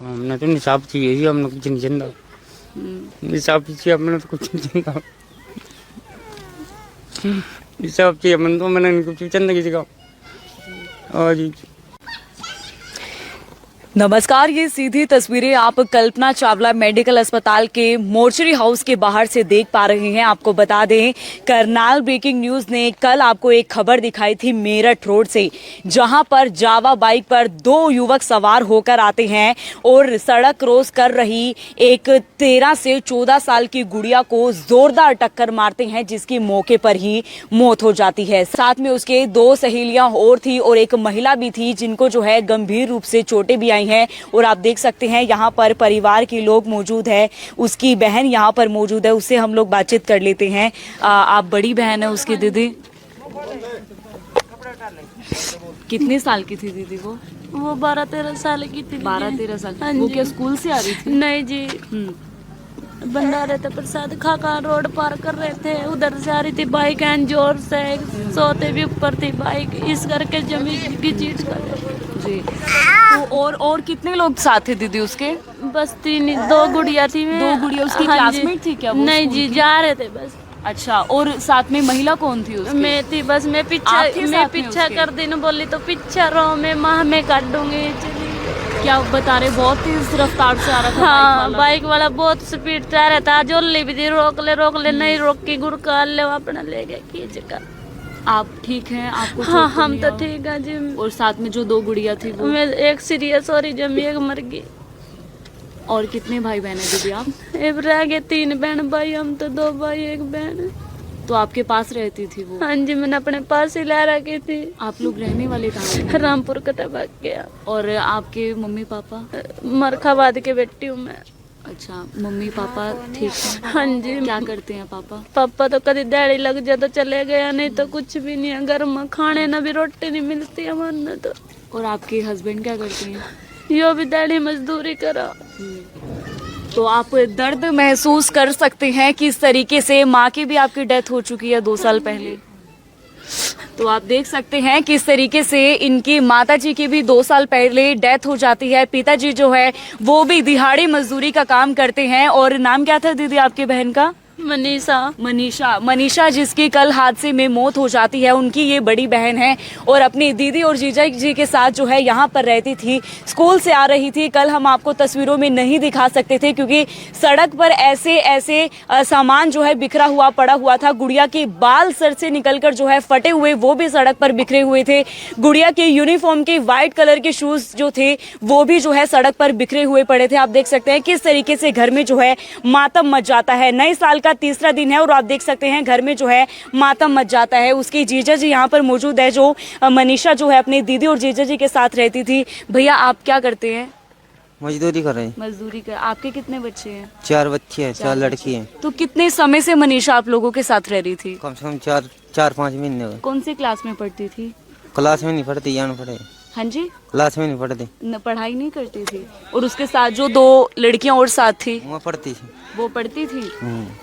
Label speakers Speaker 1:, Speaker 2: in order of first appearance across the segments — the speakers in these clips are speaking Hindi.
Speaker 1: हमने तो निसाब चाहिए ही, हमने कुछ नहीं चंदा। निसाब चाहिए, हमने तो कुछ नहीं चंदा। निसाब चाहिए हमने तो, मैंने कुछ चंदा किसी का। हाँ जी।
Speaker 2: नमस्कार, ये सीधी तस्वीरें आप कल्पना चावला मेडिकल अस्पताल के मोर्चरी हाउस के बाहर से देख पा रहे हैं। आपको बता दें, करनाल ब्रेकिंग न्यूज ने कल आपको एक खबर दिखाई थी मेरठ रोड से, जहां पर जावा बाइक पर 2 युवक सवार होकर आते हैं और सड़क क्रॉस कर रही एक 13 से 14 साल की गुड़िया को जोरदार टक्कर मारते हैं, जिसकी मौके पर ही मौत हो जाती है। साथ में उसके 2 सहेलियां और थी और एक महिला भी थी, जिनको जो है गंभीर रूप से चोटें भी आई हैं। और आप देख सकते हैं यहाँ पर परिवार के लोग मौजूद है, उसकी बहन यहाँ पर मौजूद है, उससे हम लोग बातचीत कर लेते हैं। आप बड़ी बहन है उसकी दीदी? कितने साल की थी दीदी वो?
Speaker 3: वो 12-13 साल की थी।
Speaker 2: 12-13 साल।
Speaker 3: हाँ
Speaker 2: वो
Speaker 3: जी।
Speaker 2: क्या स्कूल से आ रही थी?
Speaker 3: नहीं जी, भंडारे थे, प्रसाद खा रोड पार कर रहे थे, उधर से आ रही थी बाइक एंड जोर से, सोते भी ऊपर थी बाइक, इस करके जमीन की चीज कर
Speaker 2: जी। तो और कितने लोग साथ थे दीदी उसके?
Speaker 3: बस 2 गुड़िया थी।
Speaker 2: 2 गुड़िया उसकी
Speaker 3: हाँ जी।
Speaker 2: क्लासमेट थी क्या वो?
Speaker 3: नहीं
Speaker 2: स्कूल
Speaker 3: जी,
Speaker 2: की?
Speaker 3: जा रहे थे बस।
Speaker 2: अच्छा, और साथ में महिला कौन थी उसकी?
Speaker 3: मैं थी बस, मैं
Speaker 2: आप थे साथ में
Speaker 3: पीछा
Speaker 2: उसके?
Speaker 3: कर दी ना, बोली तो पीछा रहो, मैं माह में काट दूंगी। चलिए।
Speaker 2: क्या बता रहे, बहुत तेज रफ्तार से आ रहा था
Speaker 3: हाँ, बाइक वाला बहुत स्पीड से आ रहा था, जोर भी थी, रोक ले, नहीं रोक की गुड़का ले अपना ले गया खींच कर।
Speaker 2: आप ठीक हैं? आपको
Speaker 3: हाँ,
Speaker 2: चोट तो
Speaker 3: हम
Speaker 2: नहीं
Speaker 3: तो
Speaker 2: आई?
Speaker 3: ठीक है जी।
Speaker 2: और साथ में जो 2 गुड़िया थी वो?
Speaker 3: मैं एक सीरियस और जमी एक मर गई।
Speaker 2: और कितने भाई बहन है दीदी आप?
Speaker 3: अब रह गए 3 बहन भाई, हम तो 2 भाई 1 बहन।
Speaker 2: तो आपके पास रहती थी वो?
Speaker 3: हाँ जी, मैंने अपने पास ही ला रखी थी।
Speaker 2: आप लोग रहने वाले कहाँ हैं?
Speaker 3: रामपुर कटा भाग गया।
Speaker 2: और आपके मम्मी पापा?
Speaker 3: मरखाबाद के बेटी हूँ मैं।
Speaker 2: अच्छा, मम्मी पापा ठीक है?
Speaker 3: हाँ जी।
Speaker 2: क्या करते हैं पापा?
Speaker 3: पापा तो कभी दिहाड़ी लग जाए तो चले गया, नहीं तो कुछ भी नहीं है। घर में खाने ना भी रोटी नहीं मिलती है हमारे तो।
Speaker 2: और आपके हस्बैंड क्या करते हैं?
Speaker 3: यो भी दिहाड़ी मजदूरी करा।
Speaker 2: तो आप दर्द महसूस कर सकते हैं किस तरीके से माँ की भी आपकी डेथ हो चुकी है 2 साल पहले। तो आप देख सकते हैं किस तरीके से इनकी माताजी की भी 2 साल पहले डेथ हो जाती है। पिताजी जो है वो भी दिहाड़ी मजदूरी का काम करते हैं। और नाम क्या था दीदी आपके बहन का? मनीषा, जिसकी कल हादसे में मौत हो जाती है। उनकी ये बड़ी बहन है और अपनी दीदी और जीजा जी के साथ जो है यहाँ पर रहती थी, स्कूल से आ रही थी। कल हम आपको तस्वीरों में नहीं दिखा सकते थे क्योंकि सड़क पर ऐसे सामान जो है बिखरा हुआ पड़ा हुआ था। गुड़िया के बाल सर से निकलकर जो है फटे हुए वो भी सड़क पर बिखरे हुए थे। गुड़िया के यूनिफॉर्म के व्हाइट कलर के शूज जो थे वो भी जो है सड़क पर बिखरे हुए पड़े थे। आप देख सकते हैं किस तरीके से घर में जो है मातम मच जाता है। नए साल का 3रा दिन है और आप देख सकते हैं घर में जो है मातम मच जाता है। उसकी जीजा जी यहाँ पर मौजूद है, जो मनीषा जो है अपनी दीदी और जीजा जी के साथ रहती थी। भैया आप क्या करते हैं?
Speaker 4: मजदूरी कर रहे हैं।
Speaker 2: मजदूरी कर। आपके कितने बच्चे हैं?
Speaker 4: 4 बच्चे हैं, 4 लड़की हैं।
Speaker 2: तो कितने समय से मनीषा आप लोगों के साथ रह रही थी?
Speaker 4: कम से कम 4-5 महीने हुए।
Speaker 2: कौन सी क्लास में पढ़ती थी?
Speaker 4: क्लास में नहीं पढ़ती, यहाँ पढ़े।
Speaker 2: हाँ जी,
Speaker 4: क्लास में नहीं पढ़ती,
Speaker 2: पढ़ाई नहीं करती थी। और उसके साथ जो 2 लड़कियां और साथ थी
Speaker 4: वो पढ़ती थी।
Speaker 2: वो पढ़ती थी।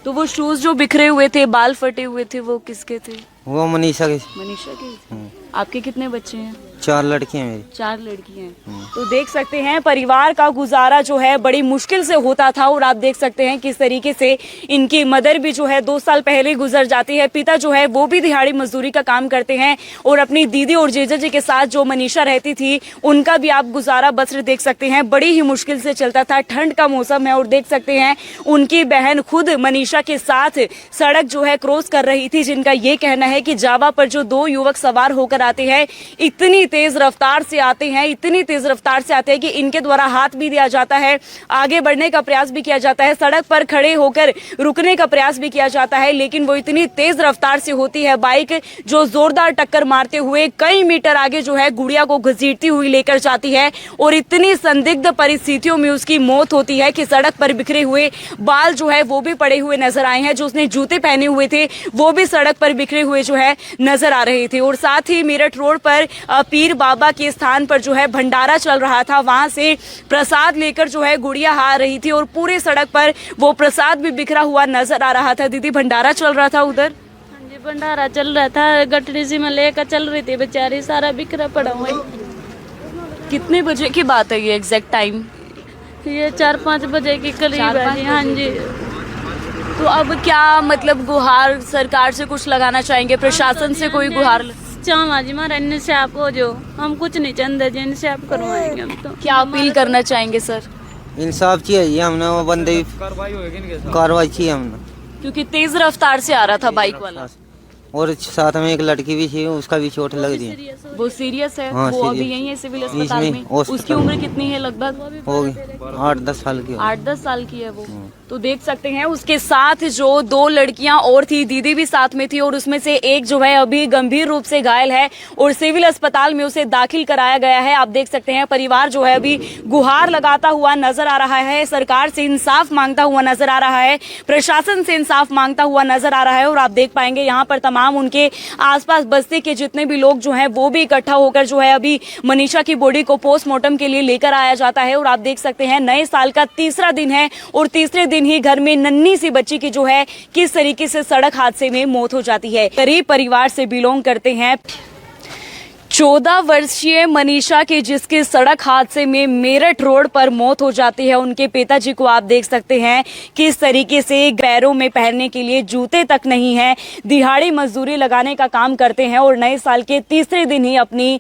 Speaker 2: तो वो शूज जो बिखरे हुए थे, बाल फटे हुए थे, वो किसके थे?
Speaker 4: वो मनीषा की।
Speaker 2: मनीषा के थे। आपके कितने बच्चे हैं?
Speaker 4: 4 लड़की हैं मेरी।
Speaker 2: 4 लड़कियां हैं। तो देख सकते हैं परिवार का गुजारा जो है बड़ी मुश्किल से होता था। और आप देख सकते हैं किस तरीके से इनकी मदर भी जो है 2 साल पहले गुजर जाती है। पिता जो है वो भी दिहाड़ी मजदूरी का काम करते हैं। और अपनी दीदी और जीजा जी के साथ जो मनीषा रहती थी, उनका भी आप गुजारा बसर देख सकते हैं बड़ी ही मुश्किल से चलता था। ठंड का मौसम है और देख सकते हैं उनकी बहन खुद मनीषा के साथ सड़क जो है क्रॉस कर रही थी, जिनका ये कहना है कि जावा पर जो 2 युवक सवार होकर आते हैं, इतनी तेज रफ्तार से आते हैं, इतनी तेज रफ्तार से आते हैं कि इनके द्वारा हाथ भी दिया जाता है, आगे बढ़ने का प्रयास भी किया जाता है, सड़क पर खड़े होकर रुकने का प्रयास भी किया जाता है, लेकिन वो इतनी तेज रफ्तार से होती है बाइक, जो जोरदार टक्कर मारते हुए कई मीटर आगे जो है गुड़िया को घसीटती हुई लेकर जाती है। और इतनी संदिग्ध परिस्थितियों में उसकी मौत होती है कि सड़क पर बिखरे हुए बाल जो है वो भी पड़े हुए नजर आए हैं। जो उसने जूते पहने हुए थे वो भी सड़क पर बिखरे हुए जो है नजर आ रहे थे। और साथ ही मेरठ रोड पर पीर बाबा के स्थान पर जो है भंडारा चल रहा था, वहां से प्रसाद लेकर जो है गुड़िया आ रही थी और पूरे सड़क पर वो प्रसाद भी बिखरा हुआ नजर आ रहा था। दीदी, भंडारा चल रहा था उधर?
Speaker 3: हाँ जी, भंडारा चल रहा था, गठरी सी में लेकर चल रही थी बेचारी, सारा बिखरा पड़ा हुआ।
Speaker 2: कितने बजे की बात है ये एग्जैक्ट टाइम?
Speaker 3: ये 4-5 बजे की करीब है
Speaker 2: 4-5
Speaker 3: जी। हाँ जी।
Speaker 2: तो अब क्या मतलब गुहार सरकार से कुछ लगाना चाहेंगे, प्रशासन से कोई गुहार?
Speaker 3: चाहवा जी हमारा इंसाफ हो जो, हम कुछ नहीं चाहते जी, इंसाफ करवाएंगे हम तो।
Speaker 2: क्या अपील करना चाहेंगे सर?
Speaker 4: इंसाफ चाहिए हमने, वो बंदे कार्रवाई चाहिए हमने।
Speaker 2: क्योंकि तेज रफ्तार से आ रहा था बाइक वाला।
Speaker 4: और साथ में एक लड़की भी थी, उसका भी चोट लग दी।
Speaker 2: वो सीरियस है?
Speaker 4: हाँ,
Speaker 2: वो अभी
Speaker 4: serious।
Speaker 2: यही है सिविल अस्पताल
Speaker 4: इसमें
Speaker 2: में।
Speaker 4: हॉस्पिटल
Speaker 2: उसकी
Speaker 4: में।
Speaker 2: उम्र कितनी है लगभग?
Speaker 4: होगी 8-10 साल की होगी।
Speaker 2: 8-10 साल की है वो। तो देख सकते हैं उसके साथ जो 2 लड़कियां और थी, दीदी भी साथ में थी, और उसमें से एक जो है अभी गंभीर रूप से घायल है और सिविल अस्पताल में उसे दाखिल कराया गया है। आप देख सकते हैं परिवार जो है अभी गुहार लगाता हुआ नजर आ रहा है, सरकार से इंसाफ मांगता हुआ नजर आ रहा है, प्रशासन से इंसाफ मांगता हुआ नजर आ रहा है। और आप देख पाएंगे यहाँ पर तमाम उनके आसपास बस्ती के जितने भी लोग जो हैं वो भी इकट्ठा होकर जो है अभी मनीषा की बॉडी को पोस्टमार्टम के लिए लेकर आया जाता है। और आप देख सकते हैं नए साल का तीसरा दिन है और तीसरे दिन ही घर में नन्ही सी बच्ची की जो है किस तरीके से सड़क हादसे में मौत हो जाती है। गरीब परिवार से बिलोंग करते हैं 14 वर्षीय मनीषा की, जिसकी सड़क हादसे में मेरठ रोड पर मौत हो जाती है। उनके पिताजी को आप देख सकते हैं किस तरीके से पैरों में पहनने के लिए जूते तक नहीं है, दिहाड़ी मजदूरी लगाने का काम करते हैं और नए साल के तीसरे दिन ही अपनी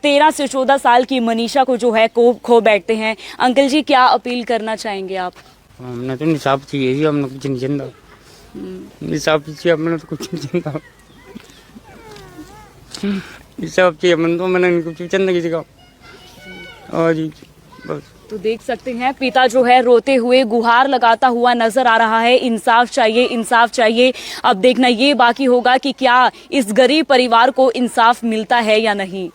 Speaker 2: 13 से 14 साल की मनीषा को जो है खो बैठते हैं। अंकल जी, क्या अपील करना चाहेंगे आप?
Speaker 1: हमने तो इंसाफ चाहिए जी, हमने कुछ नहीं चंदा। इंसाफ चाहिए, हमने तो कुछ नहीं चंदा। इंसाफ चाहिए हमने तो, मैंने कुछ चंदा किसी का। हाँ जी बस।
Speaker 2: तो देख सकते हैं पिता जो है रोते हुए गुहार लगाता हुआ नजर आ रहा है, इंसाफ चाहिए, इंसाफ चाहिए। अब देखना ये बाकी होगा कि क्या इस गरीब परिवार को इंसाफ मिलता है या नहीं।